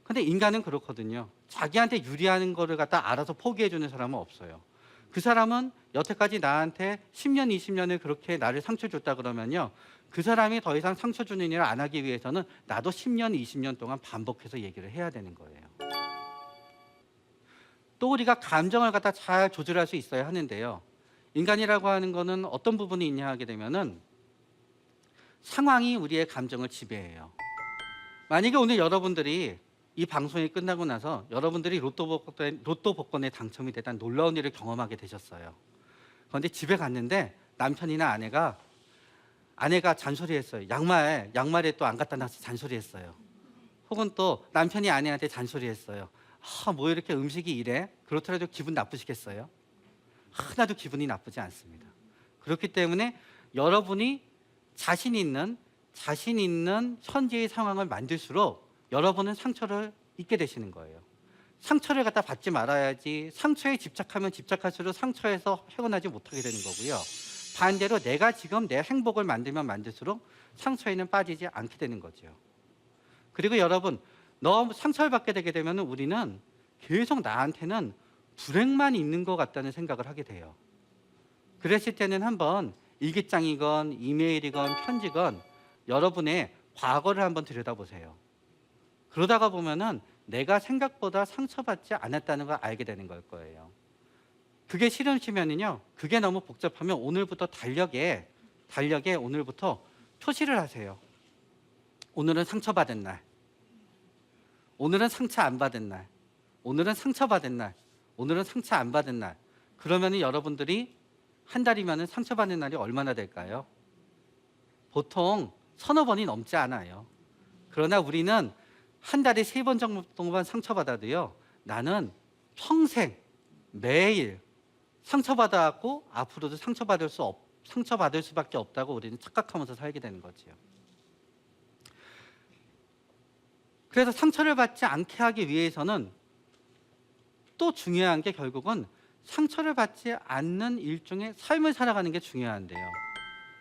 S6: 근데 인간은 그렇거든요. 자기한테 유리한 거를 갖다 알아서 포기해 주는 사람은 없어요. 그 사람은 여태까지 나한테 10년, 20년을 그렇게 나를 상처 줬다 그러면요. 그 사람이 더 이상 상처 주는 일을 안 하기 위해서는 나도 10년, 20년 동안 반복해서 얘기를 해야 되는 거예요. 또 우리가 감정을 갖다 잘 조절할 수 있어야 하는데요. 인간이라고 하는 거는 어떤 부분이 있냐 하게 되면은 상황이 우리의 감정을 지배해요. 만약에 오늘 여러분들이 이 방송이 끝나고 나서 여러분들이 로또 복권에 당첨이 되던 놀라운 일을 경험하게 되셨어요. 그런데 집에 갔는데 남편이나 아내가 잔소리했어요. 양말에 또 안 갖다 놔서 잔소리했어요. 혹은 또 남편이 아내한테 잔소리했어요. 뭐 이렇게 음식이 이래? 그렇더라도 기분 나쁘시겠어요? 하나도 기분이 나쁘지 않습니다. 그렇기 때문에 여러분이 자신 있는 현재의 상황을 만들수록 여러분은 상처를 입게 되시는 거예요. 상처를 갖다 받지 말아야지 상처에 집착하면 집착할수록 상처에서 헤어나지 못하게 되는 거고요. 반대로 내가 지금 내 행복을 만들면 만들수록 상처에는 빠지지 않게 되는 거죠. 그리고 여러분 너무 상처를 받게 되게 되면 우리는 계속 나한테는 불행만 있는 것 같다는 생각을 하게 돼요. 그랬을 때는 한번 일기장이건 이메일이건 편지건 여러분의 과거를 한번 들여다보세요. 그러다가 보면은 내가 생각보다 상처받지 않았다는 걸 알게 되는 걸 거예요. 그게 싫으시면은요, 그게 너무 복잡하면 오늘부터 달력에 오늘부터 표시를 하세요. 오늘은 상처받은 날, 오늘은 상처 안 받은 날, 오늘은 상처받은 날, 오늘은 상처 안 받은 날. 그러면은 여러분들이 한 달이면은 상처받는 날이 얼마나 될까요? 보통 서너 번이 넘지 않아요. 그러나 우리는 한 달에 3번 정도만 상처받아도요, 나는 평생 매일 상처받아갖고 앞으로도 상처받을 수밖에 없다고 우리는 착각하면서 살게 되는 거죠. 그래서 상처를 받지 않게 하기 위해서는 또 중요한 게 결국은 상처를 받지 않는 일종의 삶을 살아가는 게 중요한데요.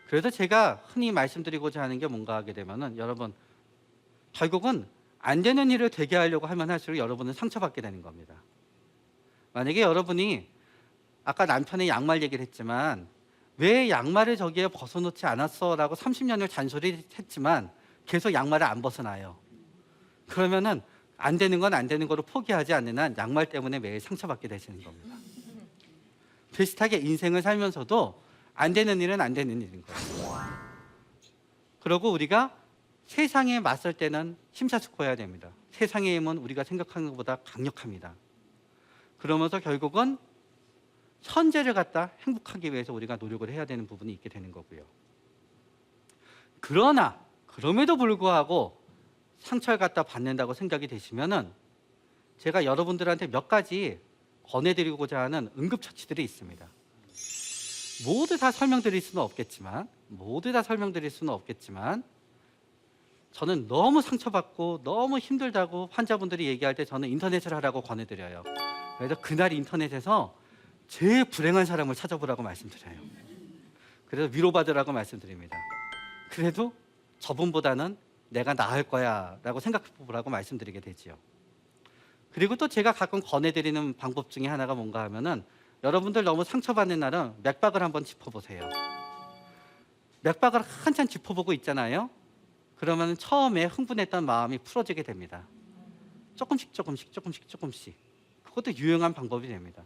S6: 그래서 제가 흔히 말씀드리고자 하는 게 뭔가 하게 되면은 여러분 결국은 안 되는 일을 되게 하려고 하면 할수록 여러분은 상처받게 되는 겁니다. 만약에 여러분이 아까 남편의 양말 얘기를 했지만 왜 양말을 저기에 벗어놓지 않았어? 라고 30년을 잔소리했지만 계속 양말을 안 벗어나요. 그러면은 안 되는 건 안 되는 거로 포기하지 않는 한 양말 때문에 매일 상처받게 되시는 겁니다. 비슷하게 인생을 살면서도 안 되는 일은 안 되는 일인 거예요. 그리고 우리가 세상에 맞설 때는 심사숙고해야 됩니다. 세상의 힘은 우리가 생각하는 것보다 강력합니다. 그러면서 결국은 현재를 갖다 행복하기 위해서 우리가 노력을 해야 되는 부분이 있게 되는 거고요. 그러나 그럼에도 불구하고 상처를 갖다 받는다고 생각이 되시면은 제가 여러분들한테 몇 가지 권해드리고자 하는 응급처치들이 있습니다. 모두 다 설명드릴 수는 없겠지만 저는 너무 상처받고 너무 힘들다고 환자분들이 얘기할 때 저는 인터넷을 하라고 권해드려요. 그래서 그날 인터넷에서 제일 불행한 사람을 찾아보라고 말씀드려요. 그래서 위로받으라고 말씀드립니다. 그래도 저분보다는 내가 나을 거야 라고 생각해보라고 말씀드리게 되지요. 그리고 또 제가 가끔 권해드리는 방법 중에 하나가 뭔가 하면은 여러분들 너무 상처받는 날은 맥박을 한번 짚어보세요. 맥박을 한참 짚어보고 있잖아요. 그러면 처음에 흥분했던 마음이 풀어지게 됩니다. 조금씩. 그것도 유용한 방법이 됩니다.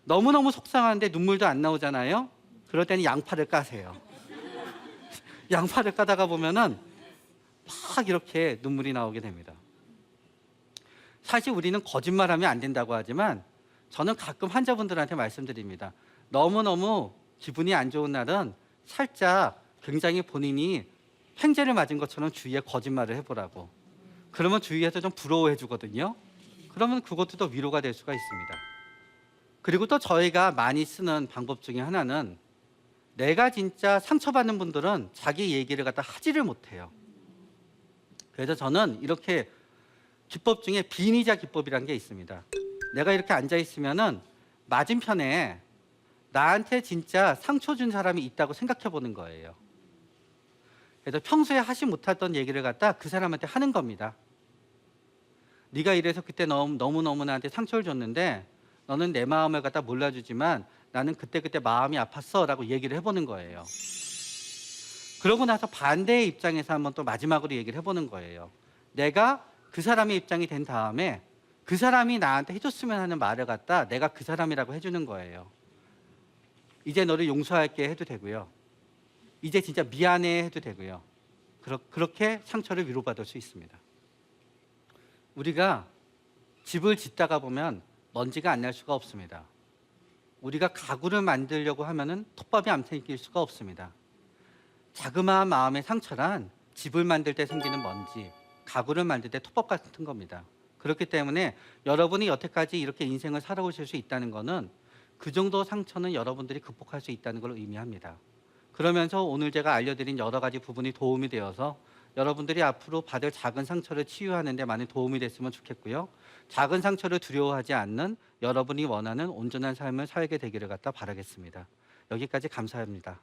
S6: 너무너무 속상한데 눈물도 안 나오잖아요. 그럴 때는 양파를 까세요. 양파를 까다가 보면은 막 이렇게 눈물이 나오게 됩니다. 사실 우리는 거짓말하면 안 된다고 하지만 저는 가끔 환자분들한테 말씀드립니다. 너무너무 기분이 안 좋은 날은 살짝 굉장히 본인이 횡재를 맞은 것처럼 주위에 거짓말을 해보라고. 그러면 주위에서 좀 부러워해 주거든요. 그러면 그것도 더 위로가 될 수가 있습니다. 그리고 또 저희가 많이 쓰는 방법 중에 하나는 내가 진짜 상처받는 분들은 자기 얘기를 갖다 하지를 못해요. 그래서 저는 이렇게 기법 중에 빈의자 기법이라는 게 있습니다. 내가 이렇게 앉아 있으면은 맞은편에 나한테 진짜 상처 준 사람이 있다고 생각해 보는 거예요. 그래서 평소에 하지 못했던 얘기를 갖다 그 사람한테 하는 겁니다. 네가 이래서 그때 너무 나한테 상처를 줬는데 너는 내 마음을 갖다 몰라주지만 나는 그때 마음이 아팠어 라고 얘기를 해보는 거예요. 그러고 나서 반대의 입장에서 한번 또 마지막으로 얘기를 해보는 거예요. 내가 그 사람의 입장이 된 다음에 그 사람이 나한테 해줬으면 하는 말을 갖다 내가 그 사람이라고 해주는 거예요. 이제 너를 용서할게 해도 되고요. 이제 진짜 미안해 해도 되고요. 그렇게 상처를 위로받을 수 있습니다. 우리가 집을 짓다가 보면 먼지가 안 날 수가 없습니다. 우리가 가구를 만들려고 하면은 톱밥이 안 생길 수가 없습니다. 자그마한 마음의 상처란 집을 만들 때 생기는 먼지, 가구를 만들 때 톱밥 같은 겁니다. 그렇기 때문에 여러분이 여태까지 이렇게 인생을 살아오실 수 있다는 것은 그 정도 상처는 여러분들이 극복할 수 있다는 걸 의미합니다. 그러면서 오늘 제가 알려드린 여러 가지 부분이 도움이 되어서 여러분들이 앞으로 받을 작은 상처를 치유하는 데 많은 도움이 됐으면 좋겠고요. 작은 상처를 두려워하지 않는 여러분이 원하는 온전한 삶을 살게 되기를 갖다 바라겠습니다. 여기까지 감사합니다.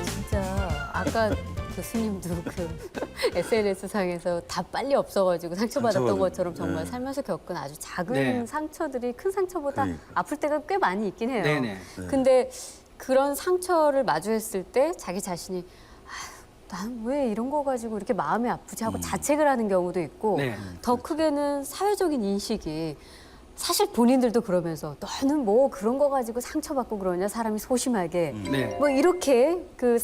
S1: 진짜 아까 교수님도 그 SNS 상에서 다 빨리 없어가지고 상처받았던
S2: 상처받은,
S1: 것처럼 정말
S2: 네.
S1: 살면서 겪은 아주 작은
S6: 네.
S1: 상처들이 큰 상처보다
S2: 그러니까.
S1: 아플 때가 꽤 많이 있긴 해요.
S6: 네네.
S1: 근데 그런 상처를 마주했을 때 자기 자신이 난 왜 이런 거 가지고 이렇게 마음이 아프지 하고 자책을 하는 경우도 있고
S6: 네.
S1: 더 크게는 사회적인 인식이 사실 본인들도 그러면서 너는 뭐 그런 거 가지고 상처받고 그러냐 사람이 소심하게
S6: 네.
S1: 뭐 이렇게 그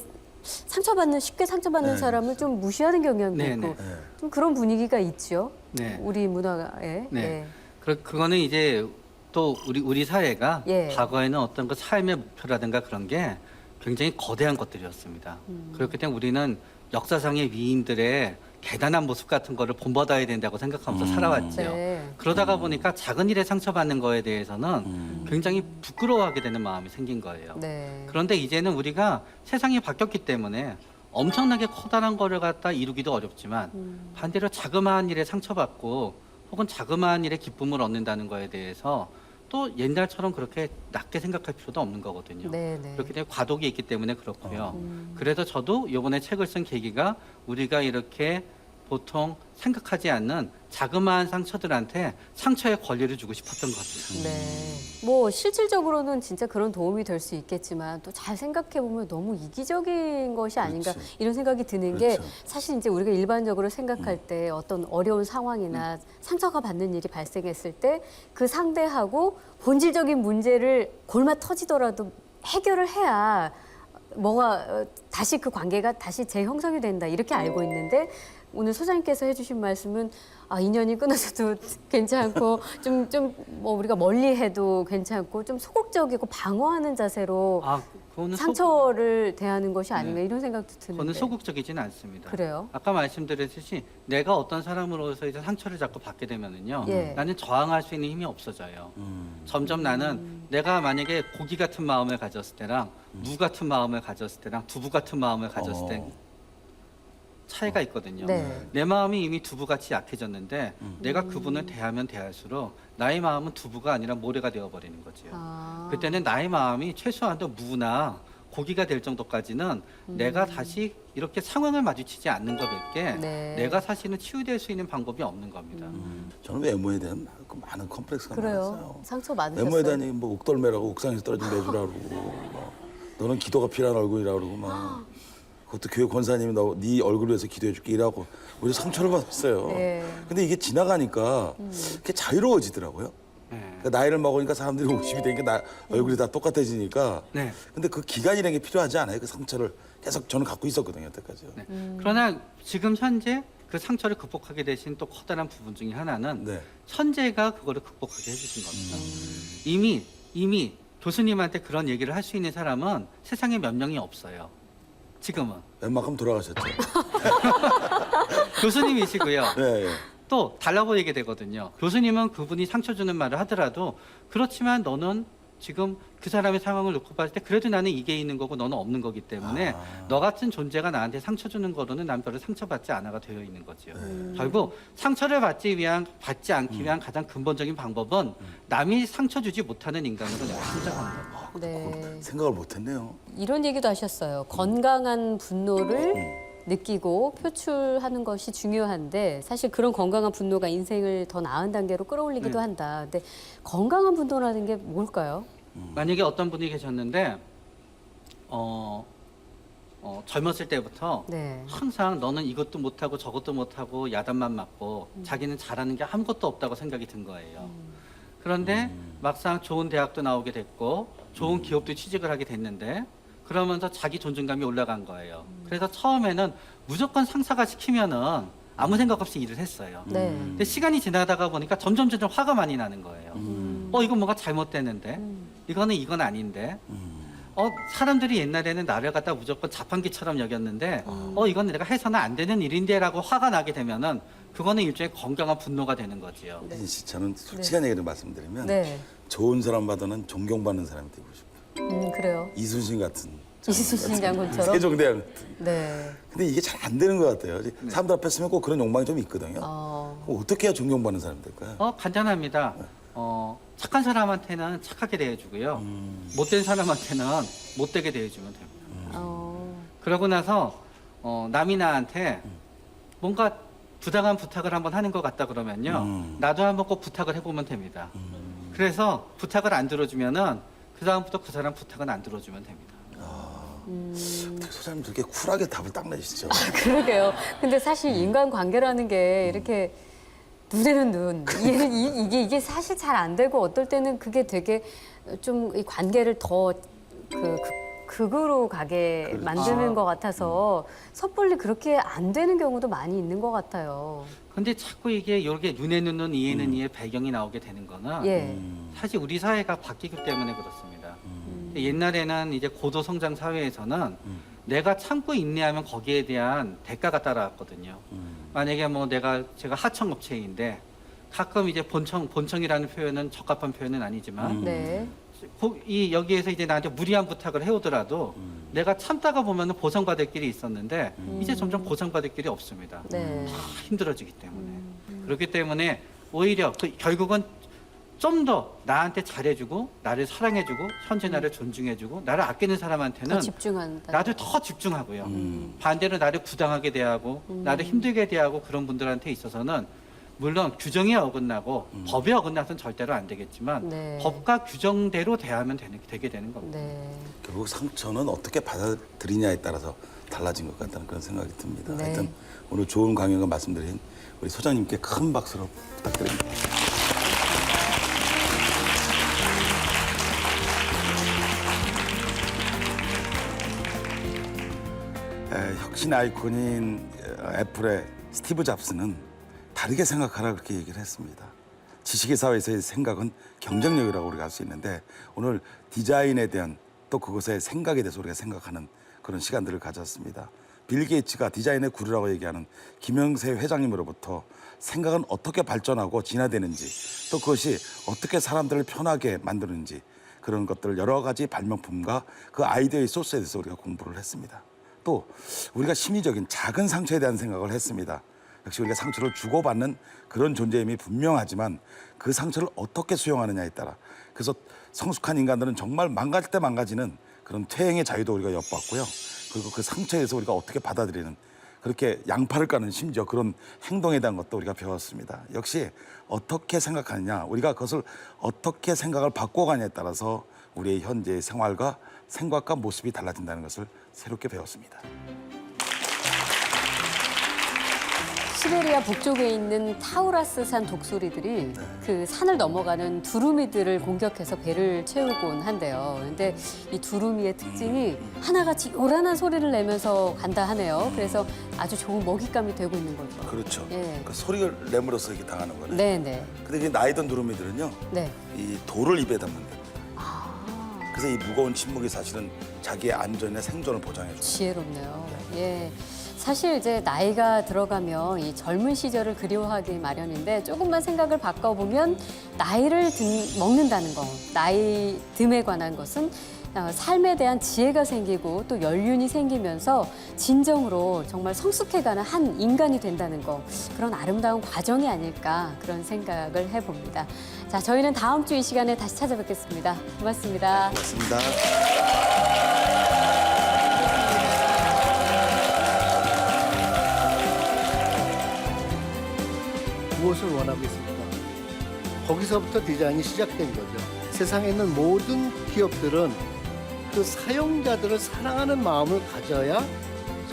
S1: 쉽게 상처받는
S2: 네.
S1: 사람을 좀 무시하는 경향도
S6: 네,
S1: 있고
S6: 네.
S1: 좀 그런 분위기가 있죠.
S6: 네.
S1: 우리 문화에.
S6: 네. 그거는 이제 또 우리 사회가
S1: 예.
S6: 과거에는 어떤 그 삶의 목표라든가 그런 게 굉장히 거대한 것들이었습니다. 그렇기 때문에 우리는 역사상의 위인들의 대단한 모습 같은 거를 본받아야 된다고 생각하면서 살아왔죠.
S1: 네.
S6: 그러다가 보니까 작은 일에 상처받는 거에 대해서는 굉장히 부끄러워하게 되는 마음이 생긴 거예요.
S1: 네.
S6: 그런데 이제는 우리가 세상이 바뀌었기 때문에 엄청나게 커다란 거를 갖다 이루기도 어렵지만 반대로 자그마한 일에 상처받고 혹은 자그마한 일에 기쁨을 얻는다는 거에 대해서 또 옛날처럼 그렇게 낮게 생각할 필요도 없는 거거든요.
S1: 네, 네.
S6: 그렇기 때문에 과도기 있기 때문에 그렇고요. 그래서 저도 이번에 책을 쓴 계기가 우리가 이렇게 보통 생각하지 않는 자그마한 상처들한테 상처의 권리를 주고 싶었던 것 같아요.
S1: 네. 뭐 실질적으로는 진짜 그런 도움이 될 수 있겠지만 또 잘 생각해 보면 너무 이기적인 것이 아닌가
S2: 그렇지.
S1: 이런 생각이 드는 게
S2: 그렇죠.
S1: 사실 이제 우리가 일반적으로 생각할 때 어떤 어려운 상황이나 상처가 받는 일이 발생했을 때 그 상대하고 본질적인 문제를 골마 터지더라도 해결을 해야 뭐가 다시 그 관계가 다시 재형성이 된다 이렇게 알고 있는데 오늘 소장님께서 해주신 말씀은 인연이 끊어져도 괜찮고 좀 뭐 우리가 멀리해도 괜찮고 좀 소극적이고 방어하는 자세로
S6: 그거는
S1: 상처를 대하는 것이 아닌가 이런 생각도 드는데.
S6: 그거는 소극적이지는 않습니다.
S1: 그래요?
S6: 아까 말씀드렸듯이 내가 어떤 사람으로서 이제 상처를 자꾸 받게 되면은요,
S1: 예.
S6: 나는 저항할 수 있는 힘이 없어져요. 점점 나는 내가 만약에 고기 같은 마음을 가졌을 때랑 무 같은 마음을 가졌을 때랑 두부 같은 마음을 가졌을 때 차이가 있거든요.
S1: 네.
S6: 내 마음이 이미 두부같이 약해졌는데 내가 그분을 대하면 대할수록 나의 마음은 두부가 아니라 모래가 되어버리는 거지요. 그때는 나의 마음이 최소한도 무나 고기가 될 정도까지는 내가 다시 이렇게 상황을 마주치지 않는 것밖에
S1: 네.
S6: 내가 사실은 치유될 수 있는 방법이 없는 겁니다.
S2: 저는 외모에 대한 많은 컴플렉스가
S1: 그래요.
S2: 많았어요.
S1: 상처 많으셨어요.
S2: 외모에 대한 뭐 옥돌매라고 옥상에서 떨어진 매주라 그러고 막 너는 기도가 필요한 얼굴이라 그러고 막 그것도 교회 권사님이 네 얼굴 위해서 기도해 줄게 이라고 우리 상처를 받았어요.
S1: 네.
S2: 근데 이게 지나가니까 그게 자유로워지더라고요.
S6: 네.
S2: 그러니까 나이를 먹으니까 사람들이 50이 되니까 얼굴이 다 똑같아지니까.
S6: 네.
S2: 근데 그 기간이라는 게 필요하지 않아요? 그 상처를 계속 저는 갖고 있었거든요, 여태까지.
S6: 네. 그러나 지금 현재 그 상처를 극복하게 되신 또 커다란 부분 중에 하나는
S2: 네.
S6: 현재가 그거를 극복하게 해주신 겁니다. 이미 교수님한테 그런 얘기를 할 수 있는 사람은 세상에 몇 명이 없어요. 지금은
S2: 웬만큼 돌아가셨죠.
S6: 교수님이시고요.
S2: 네, 네.
S6: 또 달라고 얘기 되거든요. 교수님은 그분이 상처 주는 말을 하더라도 그렇지만 너는 지금 그 사람의 상황을 놓고 봤을 때 그래도 나는 이게 있는 거고 너는 없는 거기 때문에 너 같은 존재가 나한테 상처 주는 거로는 난 별로 상처받지 않아가 되어 있는 거죠. 결국 상처를 받지 않기 위한 가장 근본적인 방법은 남이 상처 주지 못하는 인간으로 내가 성장하는 거예요.
S1: 네.
S2: 생각을 못했네요.
S1: 이런 얘기도 하셨어요. 건강한 분노를 느끼고 표출하는 것이 중요한데 사실 그런 건강한 분노가 인생을 더 나은 단계로 끌어올리기도 한다. 근데 건강한 분노라는 게 뭘까요?
S6: 만약에 어떤 분이 계셨는데 젊었을 때부터
S1: 네.
S6: 항상 너는 이것도 못하고 저것도 못하고 야단만 맞고 자기는 잘하는 게 아무것도 없다고 생각이 든 거예요. 그런데 막상 좋은 대학도 나오게 됐고 좋은 기업도 취직을 하게 됐는데 그러면서 자기 존중감이 올라간 거예요. 그래서 처음에는 무조건 상사가 시키면은 아무 생각 없이 일을 했어요.
S1: 네.
S6: 근데 시간이 지나다가 보니까 점점 화가 많이 나는 거예요. 이건 뭔가 잘못됐는데 이건 아닌데 사람들이 옛날에는 나를 갖다 무조건 자판기처럼 여겼는데 이건 내가 해서는 안 되는 일인데라고 화가 나게 되면은 그거는 일종의 건강한 분노가 되는 거지요.
S2: 혜진 씨, 저는 솔직한 얘기를 말씀드리면
S1: 네.
S2: 좋은 사람보다는 존경받는 사람이 되고 싶어요.
S1: 그래요.
S2: 이순신 같은.
S1: 이순신 장군처럼.
S2: 세종대왕 같은.
S1: 네.
S2: 근데 이게 잘 안 되는 것 같아요. 사람들 앞에 서면 꼭 그런 욕망이 좀 있거든요. 그럼 어떻게 해야 존경받는 사람이 될까요?
S6: 간단합니다. 착한 사람한테는 착하게 대해주고요. 못된 사람한테는 못되게 대해주면 됩니다. 그러고 나서 남이 나한테 뭔가 부당한 부탁을 한번 하는 것 같다 그러면요. 나도 한번 꼭 부탁을 해보면 됩니다. 그래서 부탁을 안 들어주면은 그 다음부터 그 사람 부탁은 안 들어주면 됩니다.
S2: 어떻게 소장님 그렇게 쿨하게 답을 딱 내시죠?
S1: 그러게요. 근데 사실 인간관계라는 게 이렇게 눈에는 눈. 이게 사실 잘 안 되고 어떨 때는 그게 되게 좀 이 관계를 더 극으로 가게 만드는 것 같아서 섣불리 그렇게 안 되는 경우도 많이 있는 것 같아요.
S6: 근데 자꾸 이게 눈에는 눈, 이에는 이의 배경이 나오게 되는 거는
S1: 예.
S6: 사실 우리 사회가 바뀌기 때문에 그렇습니다. 옛날에는 이제 고도 성장 사회에서는 내가 참고 인내하면 거기에 대한 대가가 따라왔거든요. 만약에 제가 하청업체인데 가끔 이제 본청이라는 표현은 적합한 표현은 아니지만
S1: 네.
S6: 여기에서 이제 나한테 무리한 부탁을 해오더라도 내가 참다가 보면은 보상받을 길이 있었는데 이제 점점 보상받을 길이 없습니다.
S1: 네.
S6: 다 힘들어지기 때문에. 그렇기 때문에 오히려 결국은 좀 더 나한테 잘해주고 나를 사랑해주고 현재 나를 존중해주고 나를 아끼는
S1: 더
S6: 사람한테는
S1: 집중한다.
S6: 나도 더 집중하고요. 반대로 나를 부당하게 대하고 나를 힘들게 대하고 그런 분들한테 있어서는 물론 규정이 어긋나고 법이 어긋나서는 절대로 안 되겠지만
S1: 네.
S6: 법과 규정대로 대하면 되게 되는 겁니다.
S1: 네.
S2: 결국 상처는 어떻게 받아들이냐에 따라서 달라진 것 같다는 그런 생각이 듭니다.
S1: 네.
S2: 하여튼 오늘 좋은 강연과 말씀드린 우리 소장님께 큰 박수로 부탁드립니다. 혁신 아이콘인 애플의 스티브 잡스는 다르게 생각하라 그렇게 얘기를 했습니다. 지식의 사회에서의 생각은 경쟁력이라고 우리가 할 수 있는데 오늘 디자인에 대한 또 그것의 생각에 대해서 우리가 생각하는 그런 시간들을 가졌습니다. 빌 게이츠가 디자인의 구루라고 얘기하는 김영세 회장님으로부터 생각은 어떻게 발전하고 진화되는지 또 그것이 어떻게 사람들을 편하게 만드는지 그런 것들을 여러 가지 발명품과 그 아이디어의 소스에 대해서 우리가 공부를 했습니다. 또 우리가 심리적인 작은 상처에 대한 생각을 했습니다. 역시 우리가 상처를 주고받는 그런 존재임이 분명하지만 그 상처를 어떻게 수용하느냐에 따라 그래서 성숙한 인간들은 정말 망가질 때 망가지는 그런 퇴행의 자유도 우리가 엿봤고요. 그리고 그 상처에서 우리가 어떻게 받아들이는 그렇게 양팔을 까는 심지어 그런 행동에 대한 것도 우리가 배웠습니다. 역시 어떻게 생각하느냐 우리가 그것을 어떻게 생각을 바꿔가냐에 따라서 우리의 현재의 생활과 생각과 모습이 달라진다는 것을 새롭게 배웠습니다.
S1: 시베리아 북쪽에 있는 타우라스산 독수리들이 그 산을 넘어가는 두루미들을 공격해서 배를 채우곤 한대요. 근데 이 두루미의 특징이 하나같이 요란한 소리를 내면서 간다 하네요. 그래서 아주 좋은 먹잇감이 되고 있는 거죠.
S2: 그렇죠.
S1: 예.
S2: 그 소리를 내므로써 이렇게 당하는 거네.
S1: 네네.
S2: 근데 이게 나이던 두루미들은요,
S1: 네.
S2: 이 돌을 입에 담는다. 그래서 이 무거운 침묵이 사실은 자기의 안전이나 생존을 보장해줘요.
S1: 지혜롭네요. 예. 사실 이제 나이가 들어가면 이 젊은 시절을 그리워하기 마련인데 조금만 생각을 바꿔보면 나이를 먹는다는 거, 나이 듦에 관한 것은 삶에 대한 지혜가 생기고 또 연륜이 생기면서 진정으로 정말 성숙해가는 한 인간이 된다는 거 그런 아름다운 과정이 아닐까 그런 생각을 해봅니다. 자, 저희는 다음 주 이 시간에 다시 찾아뵙겠습니다. 고맙습니다.
S2: 고맙습니다.
S3: 무엇을 원하고 있습니까? 거기서부터 디자인이 시작된 거죠. 세상에 있는 모든 기업들은 그 사용자들을 사랑하는 마음을 가져야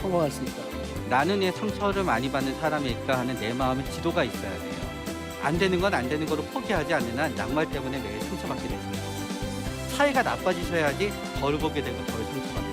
S3: 성공할 수 있다.
S6: 나는 왜 상처를 많이 받는 사람일까 하는 내 마음의 지도가 있어야 돼요. 안 되는 건 안 되는 거로 포기하지 않는 한 양말 때문에 매일 상처받게 되죠. 사이가 나빠지셔야지 덜 보게 되고 덜 상처받게 돼요.